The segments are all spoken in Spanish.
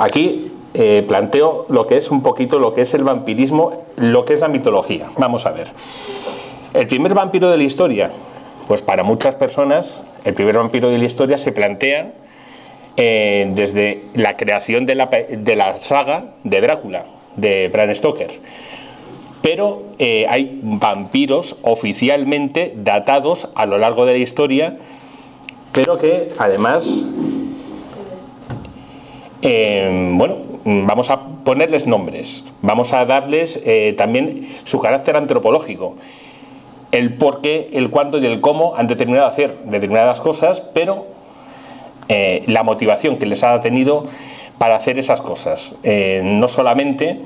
aquí planteo lo que es un poquito lo que es el vampirismo, lo que es la mitología. Vamos a ver. El primer vampiro de la historia, pues para muchas personas, el primer vampiro de la historia se plantea desde la creación de la saga de Drácula, de Bram Stoker. Pero hay vampiros oficialmente datados a lo largo de la historia, pero que además, bueno, vamos a ponerles nombres, vamos a darles también su carácter antropológico, el por qué, el cuándo y el cómo han determinado hacer determinadas cosas, pero la motivación que les ha tenido para hacer esas cosas. No solamente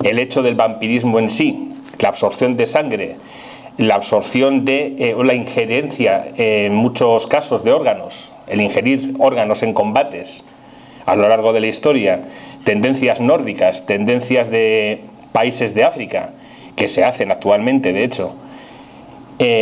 el hecho del vampirismo en sí, la absorción de sangre, la absorción de o la injerencia en muchos casos de órganos, el ingerir órganos en combates a lo largo de la historia, tendencias nórdicas, tendencias de países de África, que se hacen actualmente, de hecho,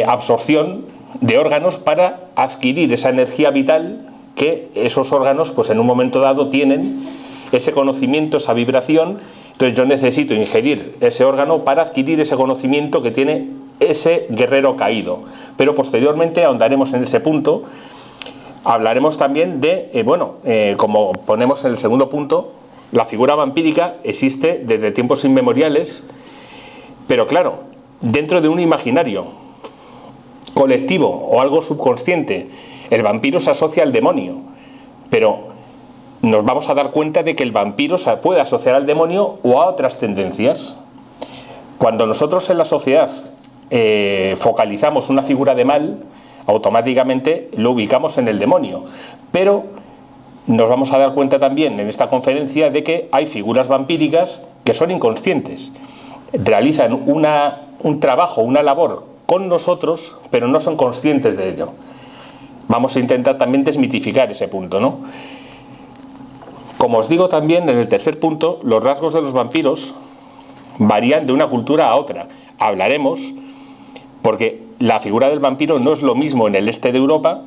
absorción de órganos para adquirir esa energía vital que esos órganos, pues en un momento dado tienen ese conocimiento, esa vibración. Entonces yo necesito ingerir ese órgano para adquirir ese conocimiento que tiene ese guerrero caído. Pero posteriormente ahondaremos en ese punto. Hablaremos también de, como ponemos en el segundo punto, la figura vampírica existe desde tiempos inmemoriales, pero claro, dentro de un imaginario colectivo o algo subconsciente. El vampiro se asocia al demonio, pero nos vamos a dar cuenta de que el vampiro se puede asociar al demonio o a otras tendencias. Cuando nosotros en la sociedad focalizamos una figura de mal, automáticamente lo ubicamos en el demonio, pero nos vamos a dar cuenta también en esta conferencia de que hay figuras vampíricas que son inconscientes, realizan un trabajo, una labor con nosotros, pero no son conscientes de ello. Vamos a intentar también desmitificar ese punto, ¿no? Como os digo también en el tercer punto, los rasgos de los vampiros varían de una cultura a otra. Hablaremos, porque la figura del vampiro no es lo mismo en el este de Europa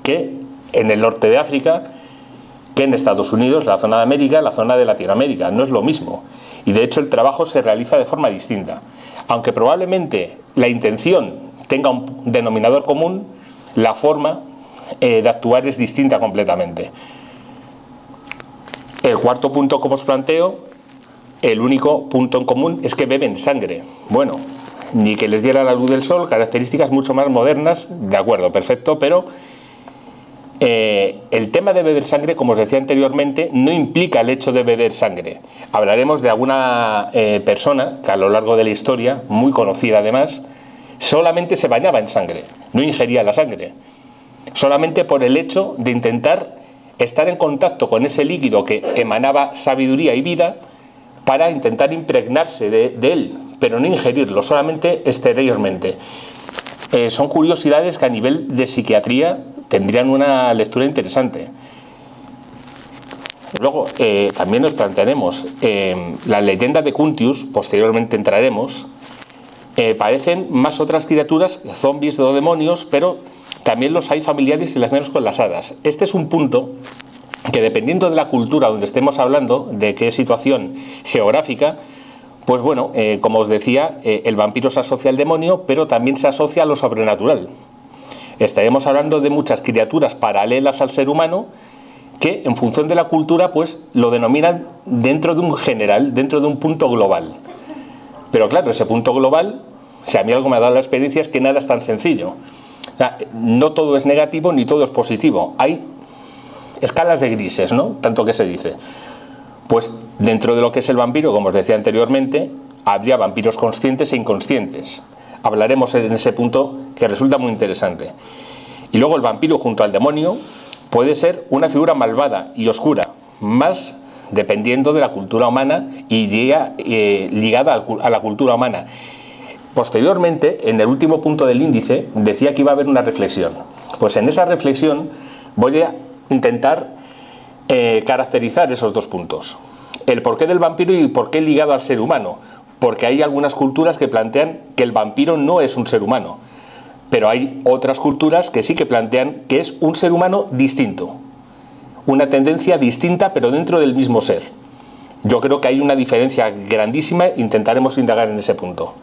que en el norte de África, que en Estados Unidos, la zona de América, la zona de Latinoamérica. No es lo mismo. Y de hecho el trabajo se realiza de forma distinta. Aunque probablemente la intención tenga un denominador común, la forma de actuar es distinta completamente. El cuarto punto, como os planteo, el único punto en común es que beben sangre. Bueno, ni que les diera la luz del sol, características mucho más modernas, de acuerdo, perfecto, pero el tema de beber sangre, como os decía anteriormente, no implica el hecho de beber sangre. Hablaremos de alguna persona que a lo largo de la historia, muy conocida además, solamente se bañaba en sangre, no ingería la sangre, solamente por el hecho de intentar estar en contacto con ese líquido que emanaba sabiduría y vida para intentar impregnarse de él, pero no ingerirlo, solamente exteriormente. Son curiosidades que a nivel de psiquiatría tendrían una lectura interesante. Luego también nos plantearemos la leyenda de Cuntius, posteriormente entraremos. Parecen más otras criaturas, zombies o demonios, pero también los hay familiares y relacionados con las hadas. Este es un punto que, dependiendo de la cultura donde estemos hablando, de qué situación geográfica, pues bueno, como os decía, el vampiro se asocia al demonio, pero también se asocia a lo sobrenatural. Estaremos hablando de muchas criaturas paralelas al ser humano que, en función de la cultura, pues lo denominan dentro de un general, dentro de un punto global. Pero claro, ese punto global, si a mí algo me ha dado la experiencia, es que nada es tan sencillo. No todo es negativo ni todo es positivo. Hay escalas de grises, ¿no? Tanto que se dice. Pues dentro de lo que es el vampiro, como os decía anteriormente, habría vampiros conscientes e inconscientes. Hablaremos en ese punto que resulta muy interesante. Y luego el vampiro junto al demonio puede ser una figura malvada y oscura, más dependiendo de la cultura humana y ligada a la cultura humana. Posteriormente, en el último punto del índice, decía que iba a haber una reflexión. Pues en esa reflexión voy a intentar caracterizar esos dos puntos. El porqué del vampiro y por qué ligado al ser humano. Porque hay algunas culturas que plantean que el vampiro no es un ser humano. Pero hay otras culturas que sí que plantean que es un ser humano distinto. una tendencia distinta pero dentro del mismo ser. Yo creo que hay una diferencia grandísima, intentaremos indagar en ese punto.